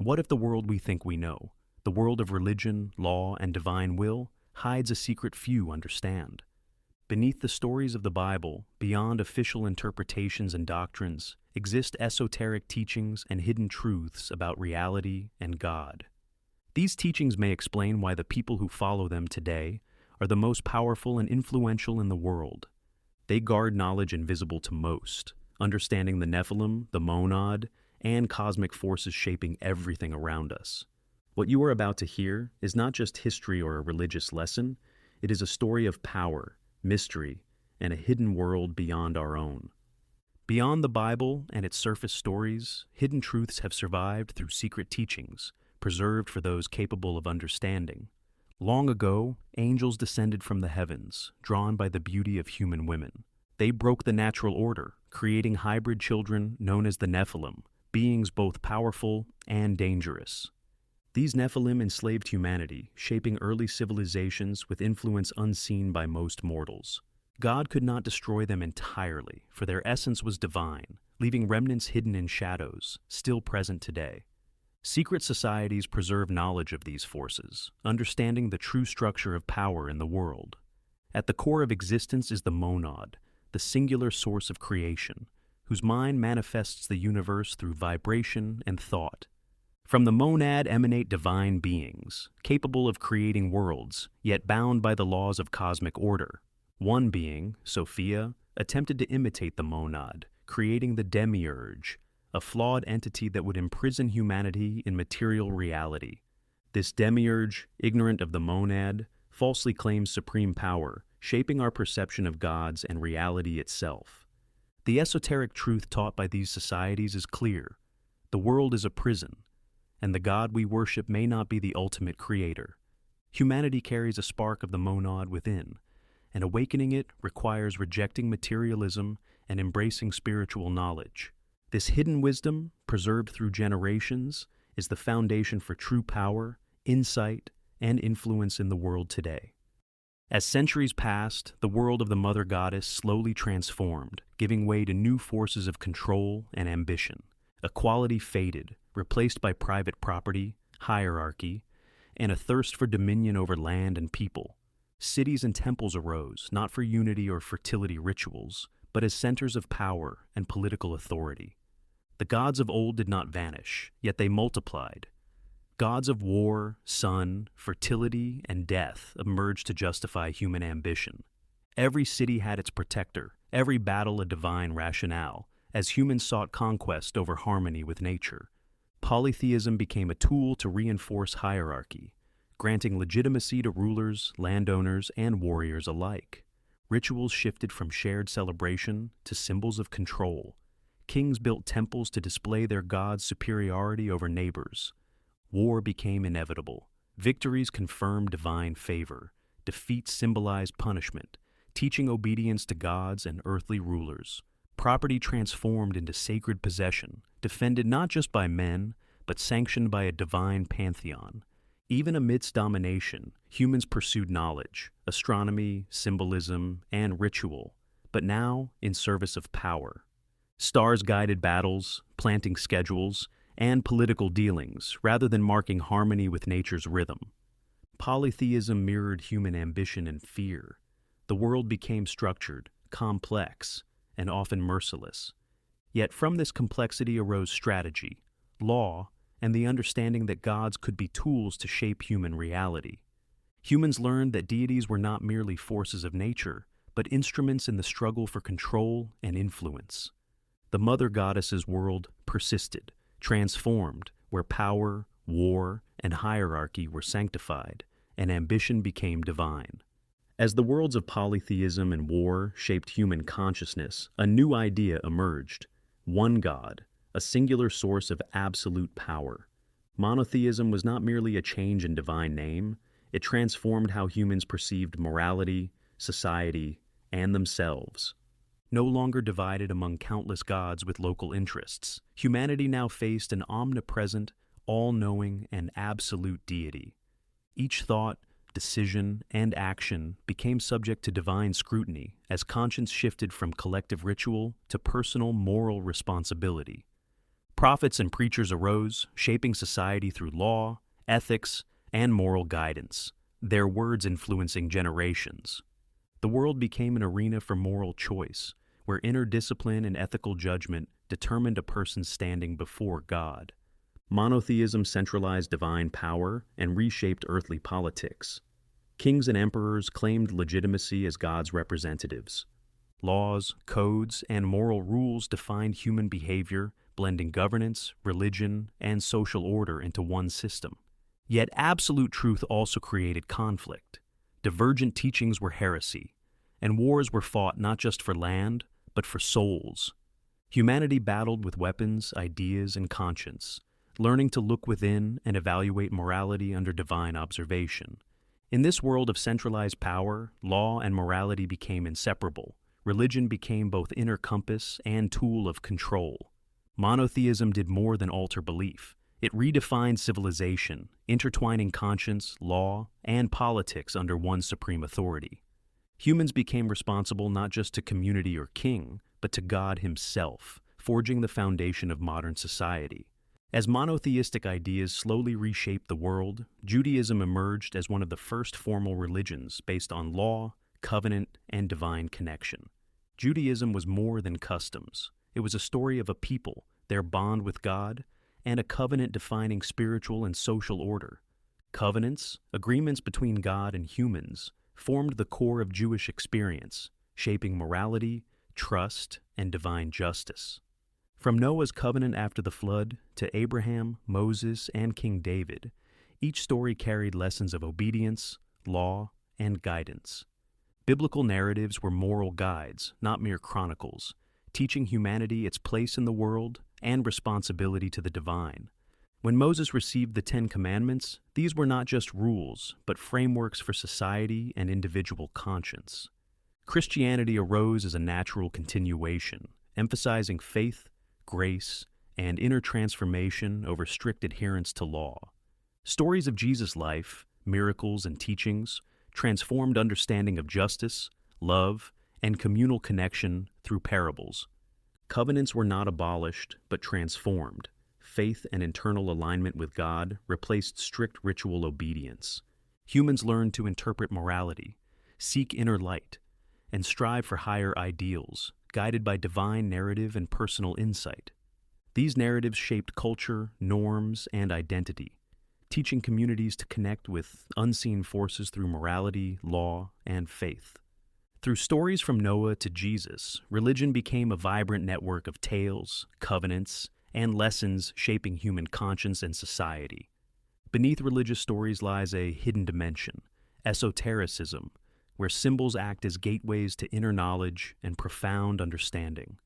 What if the world we think we know, the world of religion, law, and divine will, hides a secret few understand? Beneath the stories of the Bible, beyond official interpretations and doctrines, exist esoteric teachings and hidden truths about reality and God. These teachings may explain why the people who follow them today are the most powerful and influential in the world. They guard knowledge invisible to most, understanding the Nephilim, the monad, and cosmic forces shaping everything around us. What you are about to hear is not just history or a religious lesson, it is a story of power, mystery, and a hidden world beyond our own. Beyond the Bible and its surface stories, hidden truths have survived through secret teachings, preserved for those capable of understanding. Long ago, angels descended from the heavens, drawn by the beauty of human women. They broke the natural order, creating hybrid children known as the Nephilim, beings both powerful and dangerous. These Nephilim enslaved humanity, shaping early civilizations with influence unseen by most mortals. God could not destroy them entirely, for their essence was divine, leaving remnants hidden in shadows, still present today. Secret societies preserve knowledge of these forces, understanding the true structure of power in the world. At the core of existence is the monad, the singular source of creation, whose mind manifests the universe through vibration and thought. From the monad emanate divine beings, capable of creating worlds, yet bound by the laws of cosmic order. One being, Sophia, attempted to imitate the monad, creating the demiurge, a flawed entity that would imprison humanity in material reality. This demiurge, ignorant of the monad, falsely claims supreme power, shaping our perception of gods and reality itself. The esoteric truth taught by these societies is clear. The world is a prison, and the God we worship may not be the ultimate creator. Humanity carries a spark of the monad within, and awakening it requires rejecting materialism and embracing spiritual knowledge. This hidden wisdom, preserved through generations, is the foundation for true power, insight, and influence in the world today. As centuries passed, the world of the Mother Goddess slowly transformed, giving way to new forces of control and ambition. Equality faded, replaced by private property, hierarchy, and a thirst for dominion over land and people. Cities and temples arose, not for unity or fertility rituals, but as centers of power and political authority. The gods of old did not vanish, yet they multiplied. Gods of war, sun, fertility, and death emerged to justify human ambition. Every city had its protector, every battle a divine rationale, as humans sought conquest over harmony with nature. Polytheism became a tool to reinforce hierarchy, granting legitimacy to rulers, landowners, and warriors alike. Rituals shifted from shared celebration to symbols of control. Kings built temples to display their gods' superiority over neighbors. War became inevitable. Victories confirmed divine favor. Defeats symbolized punishment, teaching obedience to gods and earthly rulers. Property transformed into sacred possession, defended not just by men, but sanctioned by a divine pantheon. Even amidst domination, humans pursued knowledge, astronomy, symbolism, and ritual, but now in service of power. Stars guided battles, planting schedules, and political dealings, rather than marking harmony with nature's rhythm. Polytheism mirrored human ambition and fear. The world became structured, complex, and often merciless. Yet from this complexity arose strategy, law, and the understanding that gods could be tools to shape human reality. Humans learned that deities were not merely forces of nature, but instruments in the struggle for control and influence. The Mother Goddess's world persisted, transformed, where power, war, and hierarchy were sanctified, and ambition became divine. As the worlds of polytheism and war shaped human consciousness, a new idea emerged: one God, a singular source of absolute power. Monotheism was not merely a change in divine name, it transformed how humans perceived morality, society, and themselves. No longer divided among countless gods with local interests, humanity now faced an omnipresent, all-knowing, and absolute deity. Each thought, decision, and action became subject to divine scrutiny as conscience shifted from collective ritual to personal moral responsibility. Prophets and preachers arose, shaping society through law, ethics, and moral guidance, their words influencing generations. The world became an arena for moral choice, where inner discipline and ethical judgment determined a person's standing before God. Monotheism centralized divine power and reshaped earthly politics. Kings and emperors claimed legitimacy as God's representatives. Laws, codes, and moral rules defined human behavior, blending governance, religion, and social order into one system. Yet absolute truth also created conflict. Divergent teachings were heresy, and wars were fought not just for land, but for souls. Humanity battled with weapons, ideas, and conscience, learning to look within and evaluate morality under divine observation. In this world of centralized power, law and morality became inseparable. Religion became both inner compass and tool of control. Monotheism did more than alter belief. It redefined civilization, intertwining conscience, law, and politics under one supreme authority. Humans became responsible not just to community or king, but to God himself, forging the foundation of modern society. As monotheistic ideas slowly reshaped the world, Judaism emerged as one of the first formal religions based on law, covenant, and divine connection. Judaism was more than customs. It was a story of a people, their bond with God, and a covenant defining spiritual and social order. Covenants, agreements between God and humans, formed the core of Jewish experience, shaping morality, trust, and divine justice. From Noah's covenant after the flood to Abraham, Moses, and King David, each story carried lessons of obedience, law, and guidance. Biblical narratives were moral guides, not mere chronicles, teaching humanity its place in the world and responsibility to the divine. When Moses received the Ten Commandments, these were not just rules, but frameworks for society and individual conscience. Christianity arose as a natural continuation, emphasizing faith, grace, and inner transformation over strict adherence to law. Stories of Jesus' life, miracles, and teachings transformed understanding of justice, love, and communal connection through parables. Covenants were not abolished, but transformed. Faith and internal alignment with God replaced strict ritual obedience. Humans learned to interpret morality, seek inner light, and strive for higher ideals, guided by divine narrative and personal insight. These narratives shaped culture, norms, and identity, teaching communities to connect with unseen forces through morality, law, and faith. Through stories from Noah to Jesus, religion became a vibrant network of tales, covenants, and lessons shaping human conscience and society. Beneath religious stories lies a hidden dimension, esotericism, where symbols act as gateways to inner knowledge and profound understanding.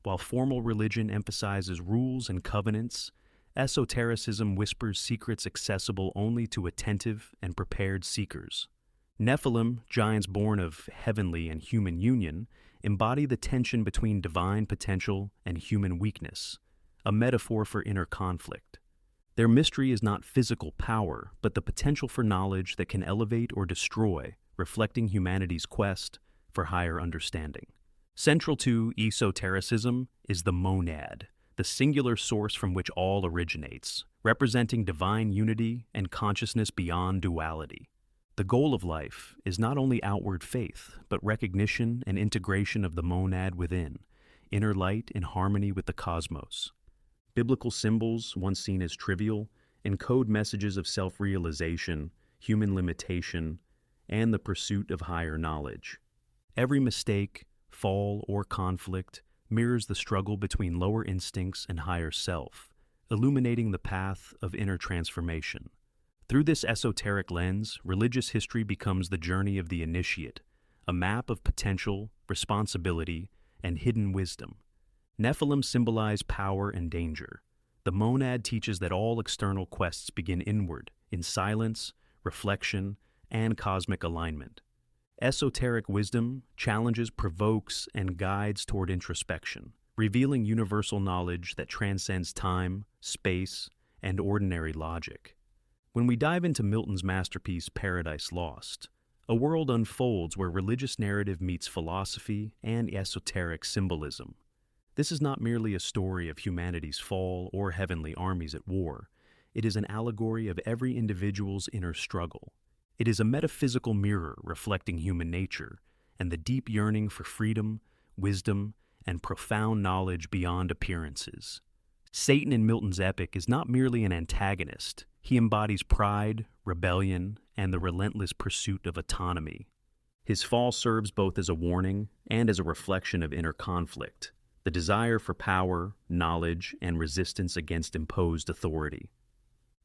While formal religion emphasizes rules and covenants, esotericism whispers secrets accessible only to attentive and prepared seekers. Nephilim, giants born of heavenly and human union, embody the tension between divine potential and human weakness, a metaphor for inner conflict. Their mystery is not physical power, but the potential for knowledge that can elevate or destroy, reflecting humanity's quest for higher understanding. Central to esotericism is the monad, the singular source from which all originates, representing divine unity and consciousness beyond duality. The goal of life is not only outward faith, but recognition and integration of the monad within, inner light in harmony with the cosmos. Biblical symbols, once seen as trivial, encode messages of self-realization, human limitation, and the pursuit of higher knowledge. Every mistake, fall, or conflict mirrors the struggle between lower instincts and higher self, illuminating the path of inner transformation. Through this esoteric lens, religious history becomes the journey of the initiate, a map of potential, responsibility, and hidden wisdom. Nephilim symbolize power and danger. The monad teaches that all external quests begin inward, in silence, reflection, and cosmic alignment. Esoteric wisdom challenges, provokes, and guides toward introspection, revealing universal knowledge that transcends time, space, and ordinary logic. When we dive into Milton's masterpiece Paradise Lost, a world unfolds where religious narrative meets philosophy and esoteric symbolism. This is not merely a story of humanity's fall or heavenly armies at war. It is an allegory of every individual's inner struggle. It is a metaphysical mirror reflecting human nature and the deep yearning for freedom, wisdom, and profound knowledge beyond appearances. Satan in Milton's epic is not merely an antagonist. He embodies pride, rebellion, and the relentless pursuit of autonomy. His fall serves both as a warning and as a reflection of inner conflict, the desire for power, knowledge, and resistance against imposed authority.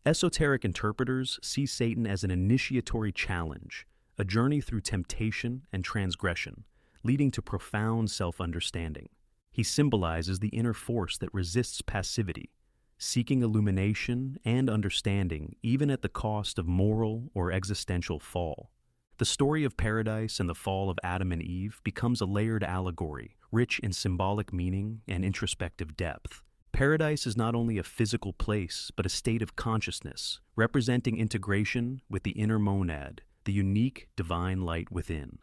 Esoteric interpreters see Satan as an initiatory challenge, a journey through temptation and transgression, leading to profound self-understanding. He symbolizes the inner force that resists passivity, seeking illumination and understanding even at the cost of moral or existential fall. The story of paradise and the fall of Adam and Eve becomes a layered allegory, rich in symbolic meaning and introspective depth. Paradise is not only a physical place, but a state of consciousness, representing integration with the inner monad, the unique divine light within.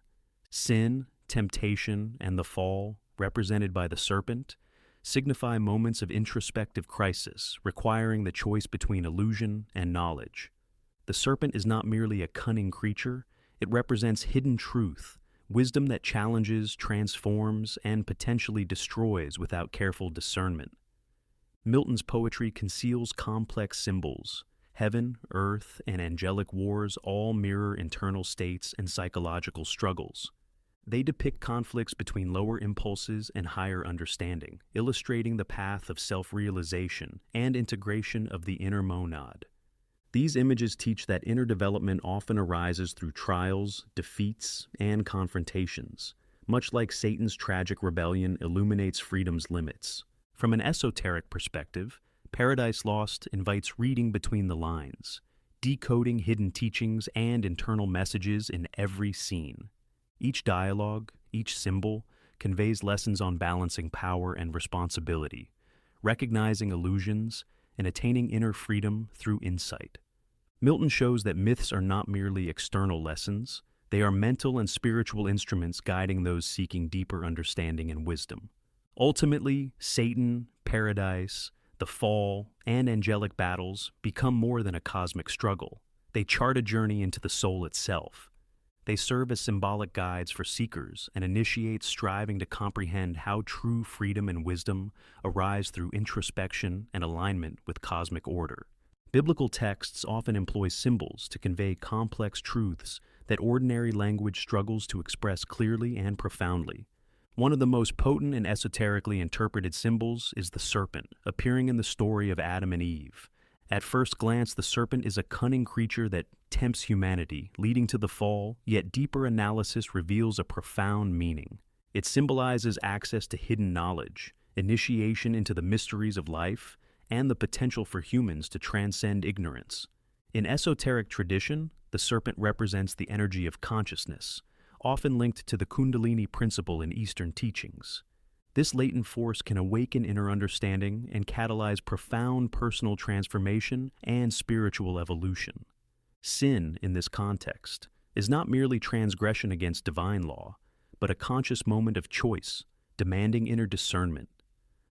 Sin, temptation, and the fall, represented by the serpent, signify moments of introspective crisis, requiring the choice between illusion and knowledge. The serpent is not merely a cunning creature, it represents hidden truth, wisdom that challenges, transforms, and potentially destroys without careful discernment. Milton's poetry conceals complex symbols. Heaven, earth, and angelic wars all mirror internal states and psychological struggles. They depict conflicts between lower impulses and higher understanding, illustrating the path of self-realization and integration of the inner monad. These images teach that inner development often arises through trials, defeats, and confrontations, much like Satan's tragic rebellion illuminates freedom's limits. From an esoteric perspective, Paradise Lost invites reading between the lines, decoding hidden teachings and internal messages in every scene. Each dialogue, each symbol, conveys lessons on balancing power and responsibility, recognizing illusions, and attaining inner freedom through insight. Milton shows that myths are not merely external lessons, they are mental and spiritual instruments guiding those seeking deeper understanding and wisdom. Ultimately, Satan, paradise, the fall, and angelic battles become more than a cosmic struggle. They chart a journey into the soul itself. They serve as symbolic guides for seekers and initiate striving to comprehend how true freedom and wisdom arise through introspection and alignment with cosmic order. Biblical texts often employ symbols to convey complex truths that ordinary language struggles to express clearly and profoundly. One of the most potent and esoterically interpreted symbols is the serpent, appearing in the story of Adam and Eve. At first glance, the serpent is a cunning creature that tempts humanity, leading to the fall, yet deeper analysis reveals a profound meaning. It symbolizes access to hidden knowledge, initiation into the mysteries of life, and the potential for humans to transcend ignorance. In esoteric tradition, the serpent represents the energy of consciousness, often linked to the Kundalini principle in Eastern teachings. This latent force can awaken inner understanding and catalyze profound personal transformation and spiritual evolution. Sin, in this context, is not merely transgression against divine law, but a conscious moment of choice, demanding inner discernment.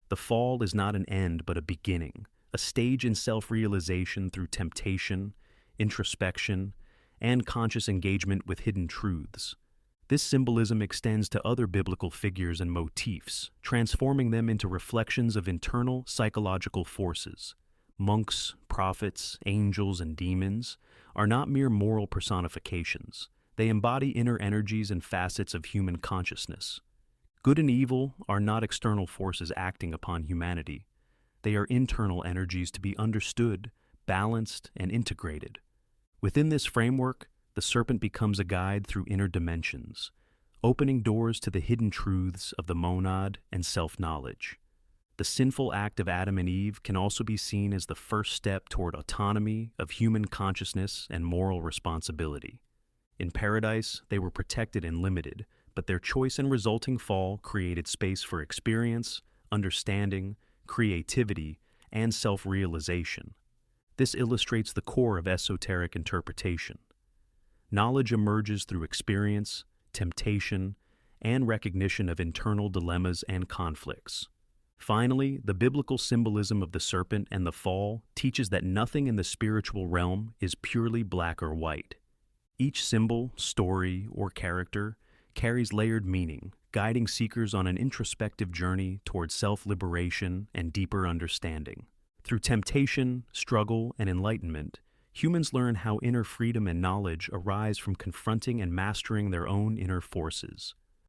The fall is not an end but a beginning, a stage in self-realization through temptation, introspection, and conscious engagement with hidden truths. This symbolism extends to other biblical figures and motifs, transforming them into reflections of internal psychological forces. Monks, prophets, angels, and demons are not mere moral personifications. They embody inner energies and facets of human consciousness. Good and evil are not external forces acting upon humanity. They are internal energies to be understood, balanced, and integrated. Within this framework, the serpent becomes a guide through inner dimensions, opening doors to the hidden truths of the monad and self-knowledge. The sinful act of Adam and Eve can also be seen as the first step toward autonomy of human consciousness and moral responsibility. In paradise, they were protected and limited, but their choice and resulting fall created space for experience, understanding, creativity, and self-realization. This illustrates the core of esoteric interpretation. Knowledge emerges through experience, temptation, and recognition of internal dilemmas and conflicts. Finally, the biblical symbolism of the serpent and the fall teaches that nothing in the spiritual realm is purely black or white. Each symbol, story, or character carries layered meaning, guiding seekers on an introspective journey towards self-liberation and deeper understanding. Through temptation, struggle, and enlightenment, humans learn how inner freedom and knowledge arise from confronting and mastering their own inner forces.